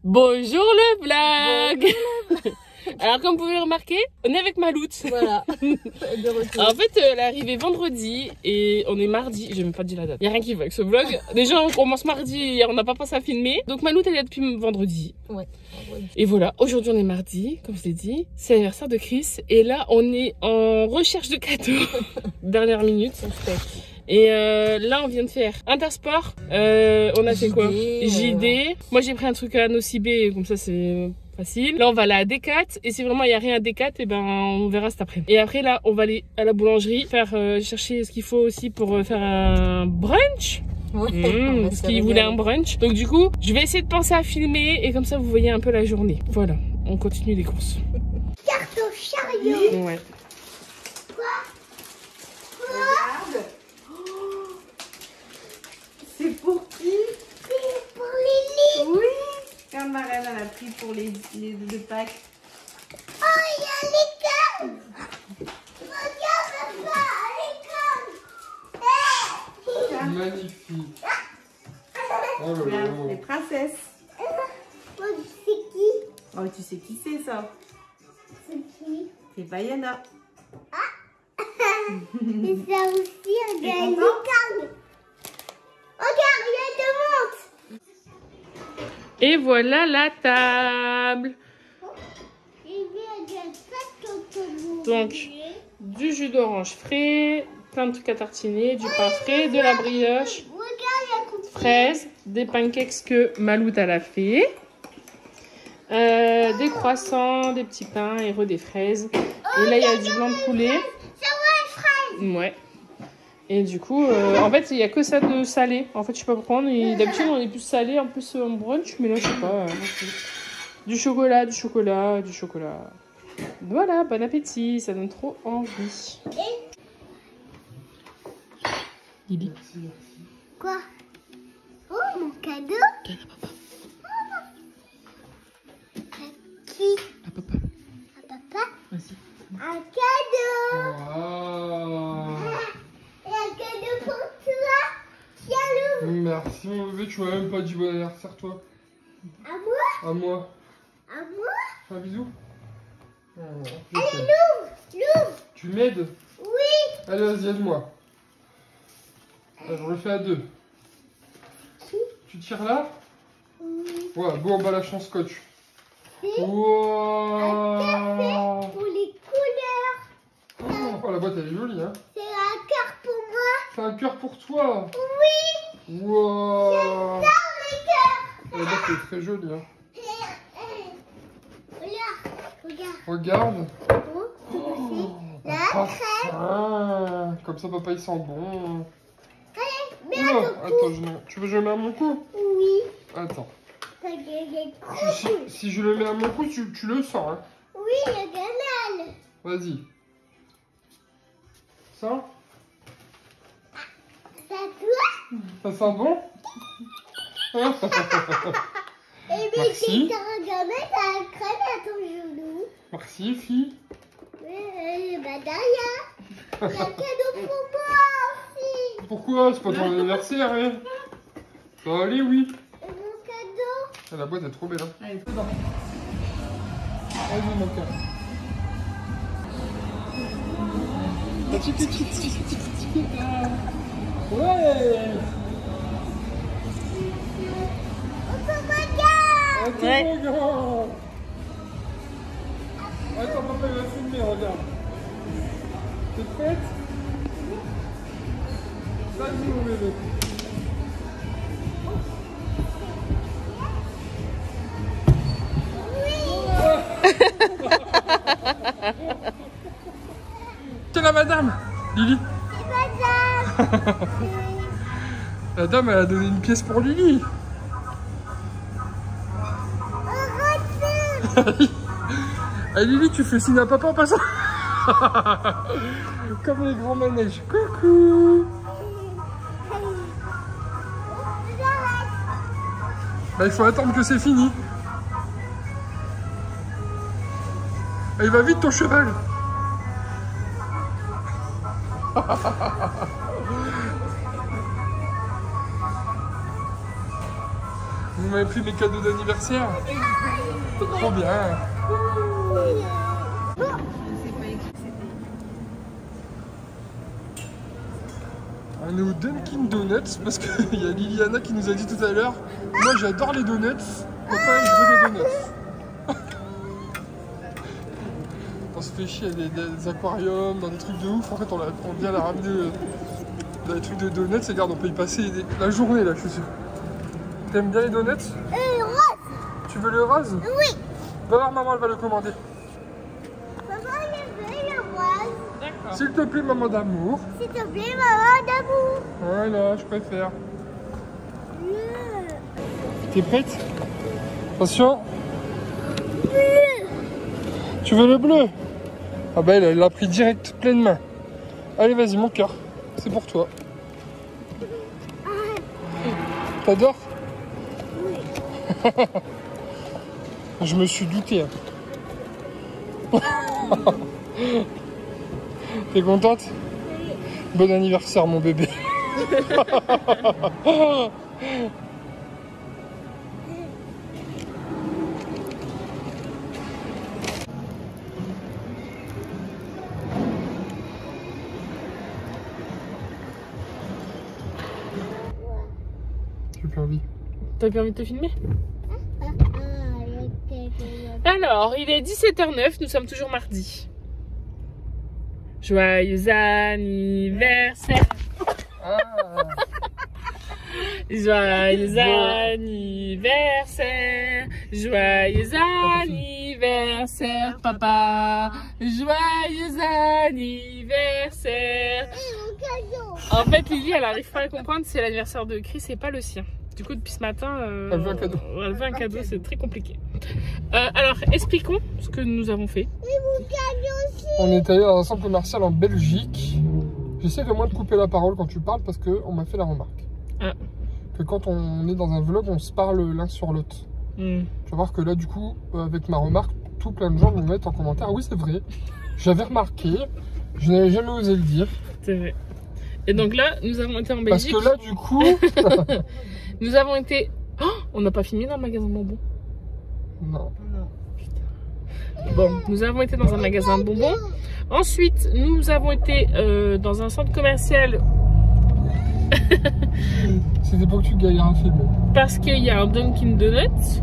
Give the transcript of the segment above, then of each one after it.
Bonjour le vlog. Alors comme vous pouvez le remarquer, on est avec Maloute. Voilà, de retour. En fait, elle est arrivée vendredi et on est mardi. J'ai même pas dit la date. Y a rien qui va avec ce vlog. Déjà, on commence mardi et on n'a pas pensé à filmer. Donc Maloute, elle est là depuis vendredi. Ouais. Et voilà, aujourd'hui on est mardi, comme je l'ai dit. C'est l'anniversaire de Chris. Et là, on est en recherche de cadeaux. Dernière minute. Et là, on vient de faire Intersport. On a fait quoi? JD. Moi, j'ai pris un truc à Nocibé, comme ça, c'est facile. Là, on va aller à Decat. Et si vraiment il n'y a rien à Decat, et ben, on verra cet après. Et après, là, on va aller à la boulangerie, faire chercher ce qu'il faut aussi pour faire un brunch. Ouais, Parce qu'il voulait un brunch. Donc, du coup, je vais essayer de penser à filmer. Et comme ça, vous voyez un peu la journée. Voilà, on continue les courses. Carte au chariot. Ouais. Regarde. C'est pour qui? C'est pour Lily. Oui. Quand Marraine elle a pris pour les deux packs. Oh, il y a l'école. Regarde ça, l'école. Magnifique. Oh là Regarde, là. les princesses. C'est qui? Oh, tu sais qui c'est ça? C'est qui? C'est Bayana. Et ça aussi, regarde T'es content? l'école. Regarde, il y a deux montres. Et voilà la table. Donc, du jus d'orange frais, plein de trucs à tartiner, du pain frais, de la brioche, fraises, des pancakes que Maloute elle a fait, des croissants, des petits pains et des fraises. Et là, il y a du blanc de poulet. Ouais. Et du coup, en fait, il n'y a que ça de salé. En fait, je sais pas pourquoi. D'habitude, on est plus salé, en plus en brunch. Mais là, je sais pas. Du chocolat, du chocolat, du chocolat. Voilà, bon appétit. Ça donne trop envie. Lily. Quoi? Oh, mon cadeau? Regarde à papa. Qui? À papa. À papa? Vas-y. Un cadeau! Waouh. Et un cadeau pour toi? Tiens-le! Merci mon bébé, tu m'as même pas dit bon anniversaire toi. À moi? À moi. À moi? Un bisou. Oh, je Allez, t'aime. l'ouvre! Tu m'aides? Oui! Allez, vas-y, aide-moi. Je le fais à deux. Tu tires là? Oui. Ouais, bon, on va lâcher en scotch. C'est Wow. pour les couleurs. Oh, la boîte elle est jolie, hein. C'est un cœur pour moi. C'est un cœur pour toi. Oui! Wow. Dans les cœurs. La boîte est très jolie, hein. Regarde, regarde. Regarde. Oh, Un la crème. parfum. Comme ça, papa il sent bon. Allez, mets Oula, à ton cou. attends, tu veux que je le mets à mon cou? Oui. Attends. Regarde, Si je le mets à mon cou, tu le sens, hein. oui, le canal. Vas-y. Ça? C'est à toi? Ça sent bon? Et bien, Merci. tu regardes la crème à ton genou. Merci, fille. Bah, derrière. Il y a un cadeau pour moi aussi. Pourquoi? C'est pas ton anniversaire, hein? Ça va aller, oui. Et mon cadeau. Ah, la boîte est trop belle, hein. Allez, faut dormir. Vas-y, mon cœur. Ouais! Attends, Ouais. regarde. Attends, papa, il va filmer, regarde. T'es prête? Vas-y, mon bébé. C'est la madame, Lily. La dame, elle a donné une pièce pour Lily. Ah, Lily, tu fais signe à papa en passant. Comme les grands manèges. Coucou. Bah, il faut attendre que c'est fini. Ah, il va vite ton cheval. Vous m'avez pris mes cadeaux d'anniversaire? Trop bien. On est au Dunkin Donuts parce qu'il y a Liliana qui nous a dit tout à l'heure, moi j'adore les donuts, papa je veux des donuts. On se fait chier, il y a des aquariums, dans des trucs de ouf, en fait on vient la ramener dans les trucs de donuts et regarde on peut y passer la journée là je suis sûr. T'aimes bien les donuts? Rose. Tu veux le rose? Oui. Va voir maman, elle va le commander. Maman, je veux le rose. D'accord. S'il te plaît maman d'amour. S'il te plaît, maman d'amour. Voilà, je préfère. T'es prête? Attention. Tu veux le bleu? Ah bah elle l'a pris direct, pleine main. Allez vas-y mon cœur, c'est pour toi. T'adores? Oui. Je me suis douté. T'es contente? Oui. Bon anniversaire mon bébé. J'ai plus envie. T'as plus envie de te filmer? Alors, il est 17h09, nous sommes toujours mardi. Joyeux anniversaire. Joyeux anniversaire. Joyeux anniversaire, papa. Joyeux anniversaire. En fait, Lily, elle n'arrive pas à comprendre, c'est l'anniversaire de Chris et pas le sien. Du coup, depuis ce matin, elle veut un cadeau. Elle veut un cadeau, c'est très compliqué. Alors, expliquons ce que nous avons fait. On est allé dans un centre commercial en Belgique. J'essaie de moins de couper la parole quand tu parles parce qu'on m'a fait la remarque. Ah. Que quand on est dans un vlog, on se parle l'un sur l'autre. Tu vas voir que là, du coup, avec ma remarque, tout plein de gens vont mettre en commentaire. Oui, c'est vrai. J'avais remarqué. Je n'avais jamais osé le dire. C'est vrai. Et donc là, nous avons été en Belgique. Parce que là, du coup... nous avons été... Oh, on n'a pas filmé dans le magasin de bonbons? Non. Bon, nous avons été dans un magasin de bonbons. Ensuite, nous avons été dans un centre commercial. C'était pour que tu galères à filmer. Parce qu'il y a un Dunkin Donuts.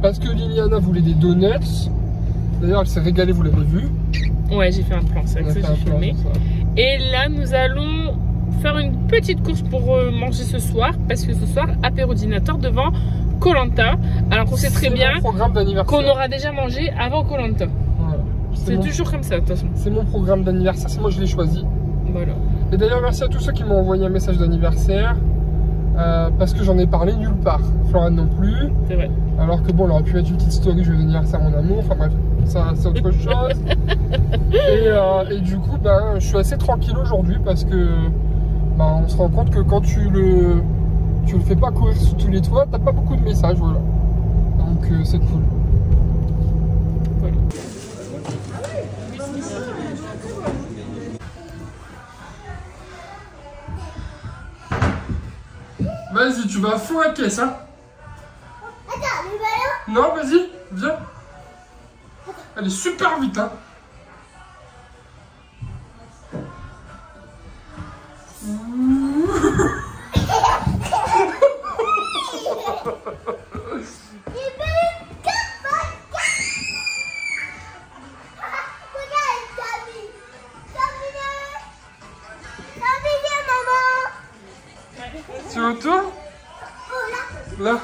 Parce que Liliana voulait des donuts. D'ailleurs, elle s'est régalée, vous l'avez vu. Ouais, j'ai fait un plan, c'est ça que j'ai filmé. Et là, nous allons faire une petite course pour manger ce soir. Parce que ce soir, apérodinateur devant Koh-Lanta. Alors qu'on sait très bien qu'on aura déjà mangé avant Koh-Lanta. Voilà. C'est toujours comme ça de toute façon. C'est mon programme d'anniversaire, c'est moi je l'ai choisi. Voilà. Et d'ailleurs merci à tous ceux qui m'ont envoyé un message d'anniversaire. Parce que j'en ai parlé nulle part. Florent non plus. C'est vrai. Alors que bon, on aurait pu mettre une petite story joyeux anniversaire mon amour. Enfin bref, ça c'est autre chose. Et du coup, ben, je suis assez tranquille aujourd'hui parce que ben, on se rend compte que quand tu le fais pas courir sur tous les toits, t'as pas beaucoup de messages, voilà. Donc c'est cool. Voilà. Vas-y, tu vas à fond la caisse, hein. Attends, le ballon. Non, vas-y, viens. Elle est super vite, hein. Tu retournes? Là.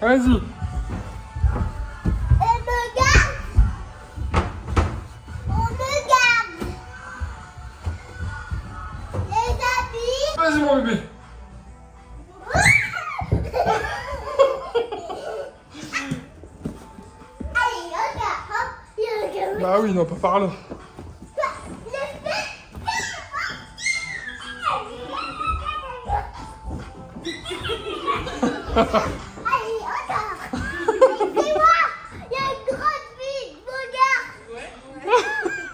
Vas-y. Vas-y mon bébé. Bah oui, non, pas par là. Allez, encore. Dis-moi, il y a une grande fille, regarde. Ouais.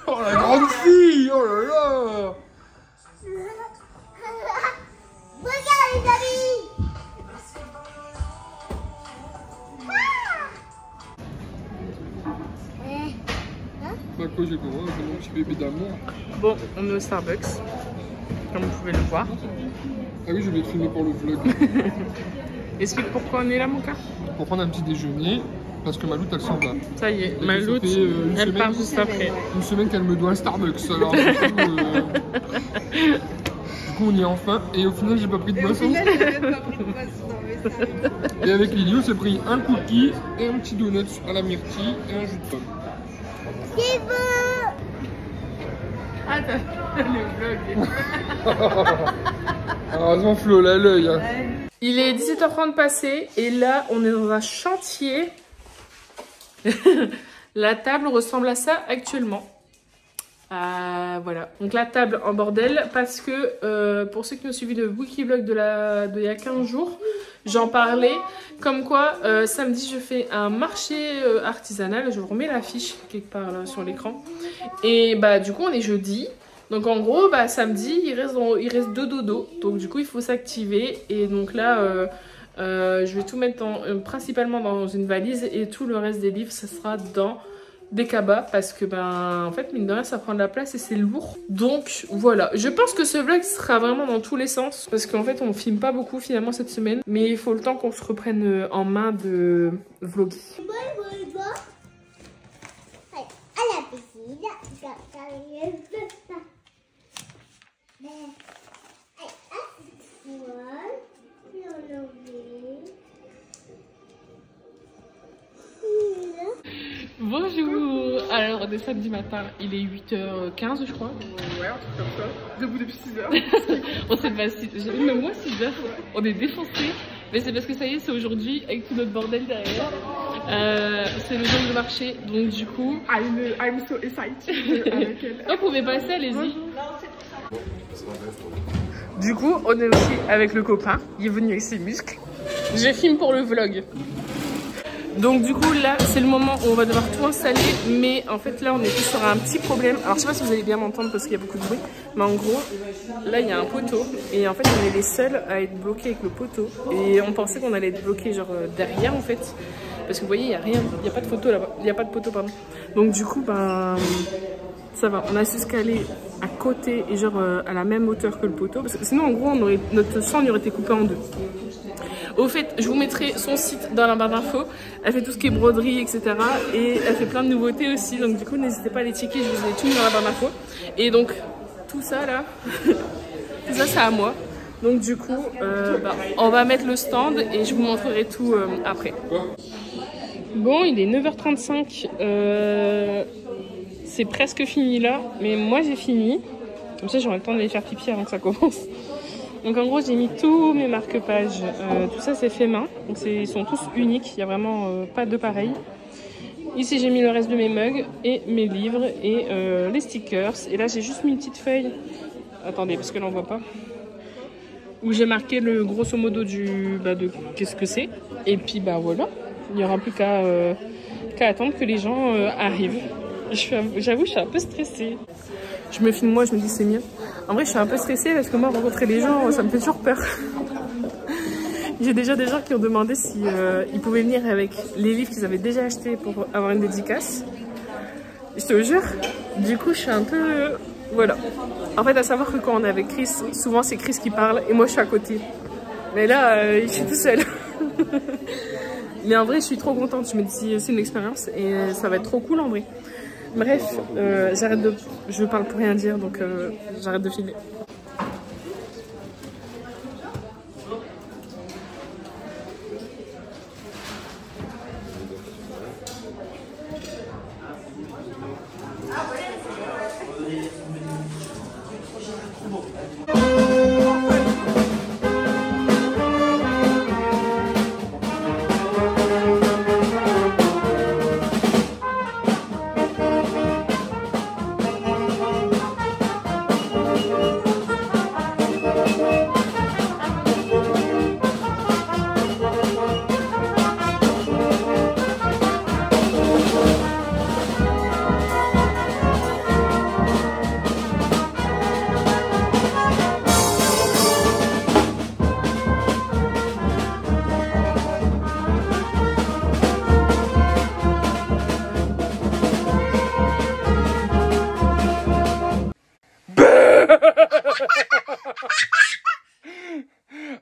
Oh la grande fille, oh là là. quoi j'ai le droit, c'est mon petit bébé d'amour. Bon, on est au Starbucks, comme vous pouvez le voir. Ah oui, je vais te filmer pour le vlog. Explique pourquoi on est là, mon gars. Pour prendre un petit déjeuner, parce que Maloute elle s'en va. Ça y est, Et Maloute, elle part juste après. Une semaine qu'elle me doit un Starbucks, alors du coup on y est enfin, et au final j'ai pas pris de boisson. Et avec Lily on s'est pris un cookie et un petit donut à la myrtille et un jus de pomme. Qui veut? Ah, t'as le vlog. Heureusement Flo là l'œil. Hein. Il est 17h30 passé et là on est dans un chantier. La table ressemble à ça actuellement. Voilà, donc la table en bordel parce que pour ceux qui ont suivi le Wikivlog de il y a 15 jours, j'en parlais comme quoi samedi je fais un marché artisanal. Je vous remets l'affiche quelque part là sur l'écran. Et bah du coup on est jeudi. Donc en gros, bah, samedi, il reste 2 dodos. Donc du coup, il faut s'activer. Et donc là, je vais tout mettre principalement dans une valise. Et tout le reste des livres, ça sera dans des cabas. Parce que, ben, en fait, mine de rien, ça prend de la place et c'est lourd. Donc voilà. Je pense que ce vlog sera vraiment dans tous les sens. Parce qu'en fait, on filme pas beaucoup finalement cette semaine. Mais il faut le temps qu'on se reprenne en main de vlogger. À la piscine. Bonjour. Alors on est samedi matin, il est 8h15 je crois. Ouais, un truc comme ça. Debout depuis 6h. On s'est passé, même moi 6h. On est défoncés. Mais c'est parce que ça y est, c'est aujourd'hui avec tout notre bordel derrière. C'est le jour de marché, donc du coup... I'm so excited avec elle. Vous pouvez passer, allez-y. Du coup, on est aussi avec le copain. Il est venu avec ses muscles. Je filme pour le vlog. Donc du coup, là, c'est le moment où on va devoir tout installer. Mais en fait, là, on était sur un petit problème. Alors, je sais pas si vous allez bien m'entendre parce qu'il y a beaucoup de bruit. Mais en gros, là, il y a un poteau. Et en fait, on est les seuls à être bloqués avec le poteau. Et on pensait qu'on allait être bloqués genre derrière, en fait. Parce que vous voyez, il n'y a rien. Il n'y a pas de photo là-bas. Il n'y a pas de poteau, pardon. Donc du coup, ben... ça va. On a su se caler à côté et genre à la même hauteur que le poteau. Parce que sinon, en gros, notre champ aurait été coupé en deux. Au fait, je vous mettrai son site dans la barre d'infos. Elle fait tout ce qui est broderie, etc. Et elle fait plein de nouveautés aussi. Donc du coup, n'hésitez pas à les checker. Je vous ai tout mis dans la barre d'infos. Et donc, tout ça là, tout ça, c'est à moi. Donc du coup, bah, on va mettre le stand et je vous montrerai tout après. Bon, il est 9h35. C'est presque fini là. Mais moi, j'ai fini. Comme ça, j'aurai le temps d'aller faire pipi avant que ça commence. Donc en gros j'ai mis tous mes marque-pages, tout ça c'est fait main, donc ils sont tous uniques, il n'y a vraiment pas de pareil. Ici j'ai mis le reste de mes mugs et mes livres et les stickers. Et là j'ai juste mis une petite feuille, attendez parce que là on voit pas, où j'ai marqué le grosso modo de qu'est-ce que c'est. Et puis bah voilà, il n'y aura plus qu'à attendre que les gens arrivent. J'avoue je suis un peu stressée. Je me filme moi, je me dis c'est mieux. En vrai, je suis un peu stressée parce que moi, rencontrer les gens, ça me fait toujours peur. J'ai déjà des gens qui ont demandé si ils pouvaient venir avec les livres qu'ils avaient déjà achetés pour avoir une dédicace. Je te jure. Du coup, je suis un peu... voilà. En fait, à savoir que quand on est avec Chris, souvent c'est Chris qui parle et moi je suis à côté. Mais là, je suis tout seule. Mais en vrai, je suis trop contente. Je me dis c'est une expérience et ça va être trop cool en vrai. Bref, j'arrête de... je parle pour rien dire, donc j'arrête de filmer.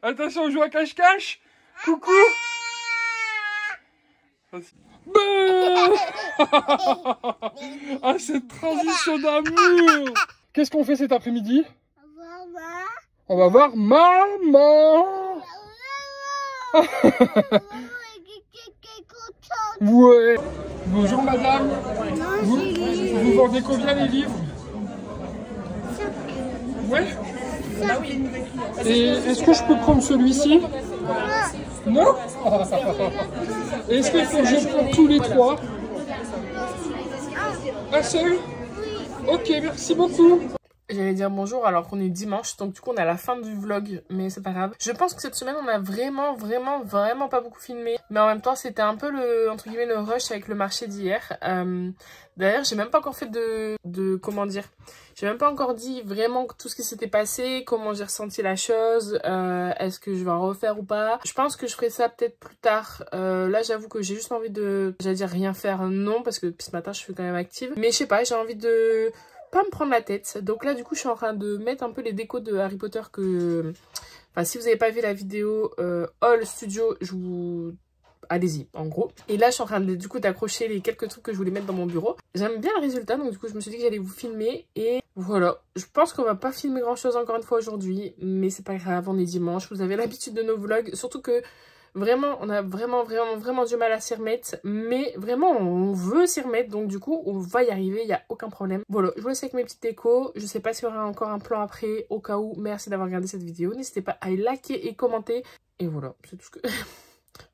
Attention, on joue à cache-cache. Coucou. Ah, cette transition d'amour. Qu'est-ce qu'on fait cet après-midi? On va voir maman. Ouais. Bonjour madame. Vous vendez combien les livres? Ouais. Et est-ce que je peux prendre celui-ci? Non. Est-ce qu'il faut que je prenne tous les trois? Un seul? Ok, merci beaucoup. J'allais dire bonjour alors qu'on est dimanche, donc du coup on est à la fin du vlog, mais c'est pas grave. Je pense que cette semaine on a vraiment pas beaucoup filmé, mais en même temps c'était un peu le, entre guillemets, le rush avec le marché d'hier. D'ailleurs j'ai même pas encore fait comment dire, j'ai même pas encore dit vraiment tout ce qui s'était passé, comment j'ai ressenti la chose, est-ce que je vais en refaire ou pas. Je pense que je ferai ça peut-être plus tard. Là j'avoue que j'ai juste envie de, j'allais dire rien faire, non, parce que depuis ce matin je suis quand même active, mais je sais pas, j'ai envie de pas me prendre la tête. Donc là du coup je suis en train de mettre un peu les décos de Harry Potter que, enfin si vous n'avez pas vu la vidéo All Studio, je vous, allez-y en gros. Et là je suis en train de, du coup d'accrocher les quelques trucs que je voulais mettre dans mon bureau. J'aime bien le résultat, donc du coup je me suis dit que j'allais vous filmer. Et voilà, je pense qu'on va pas filmer grand chose encore une fois aujourd'hui, mais c'est pas grave, on est dimanche, vous avez l'habitude de nos vlogs, surtout que vraiment, on a vraiment du mal à s'y remettre. Mais vraiment, on veut s'y remettre. Donc du coup, on va y arriver. Il n'y a aucun problème. Voilà, je vous laisse avec mes petites décos. Je sais pas s'il y aura encore un plan après. Au cas où, merci d'avoir regardé cette vidéo. N'hésitez pas à liker et commenter. Et voilà, c'est tout ce que...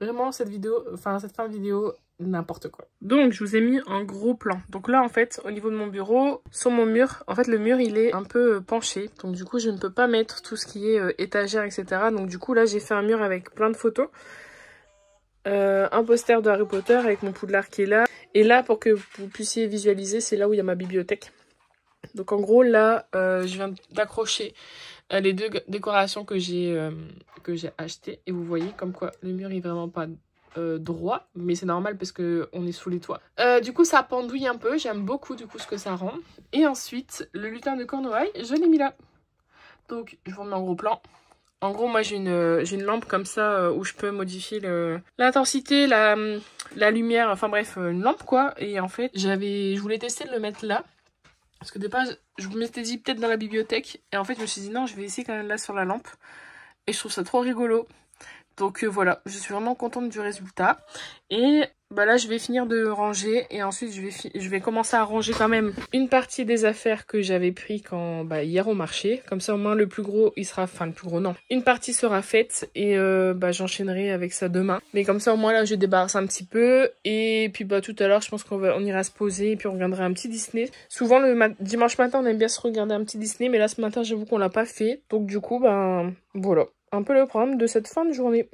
Vraiment, cette vidéo, enfin cette fin de vidéo, n'importe quoi. Donc, je vous ai mis un gros plan. Donc là, en fait, au niveau de mon bureau, sur mon mur, en fait, le mur, il est un peu penché. Donc du coup, je ne peux pas mettre tout ce qui est étagère, etc. Donc du coup, là, j'ai fait un mur avec plein de photos. Un poster de Harry Potter avec mon Poudlard qui est là. Et là, pour que vous puissiez visualiser, c'est là où il y a ma bibliothèque. Donc en gros, là, je viens d'accrocher les deux décorations que j'ai achetées. Et vous voyez comme quoi le mur est vraiment pas droit, mais c'est normal parce que on est sous les toits. Du coup, ça pendouille un peu. J'aime beaucoup du coup ce que ça rend. Et ensuite, le lutin de Cornouailles, je l'ai mis là. Donc, je vous remets en gros plan. En gros, moi, j'ai une lampe comme ça où je peux modifier l'intensité, la lumière, enfin bref, une lampe quoi. Et en fait, je voulais tester de le mettre là. Parce que de base, je m'étais dit peut-être dans la bibliothèque. Et en fait, je me suis dit non, je vais essayer quand même là sur la lampe. Et je trouve ça trop rigolo. Donc voilà, je suis vraiment contente du résultat. Et bah là, je vais finir de ranger. Et ensuite, je vais commencer à ranger quand même une partie des affaires que j'avais pris hier au marché. Comme ça, au moins, le plus gros, il sera... Enfin, le plus gros, non. Une partie sera faite. Et j'enchaînerai avec ça demain. Mais comme ça, au moins, là, je débarrasse un petit peu. Et puis, tout à l'heure, je pense qu'on ira se poser. Et puis, on regardera un petit Disney. Souvent, dimanche matin, on aime bien se regarder un petit Disney. Mais là, ce matin, j'avoue qu'on l'a pas fait. Donc, du coup, voilà. Un peu le programme de cette fin de journée.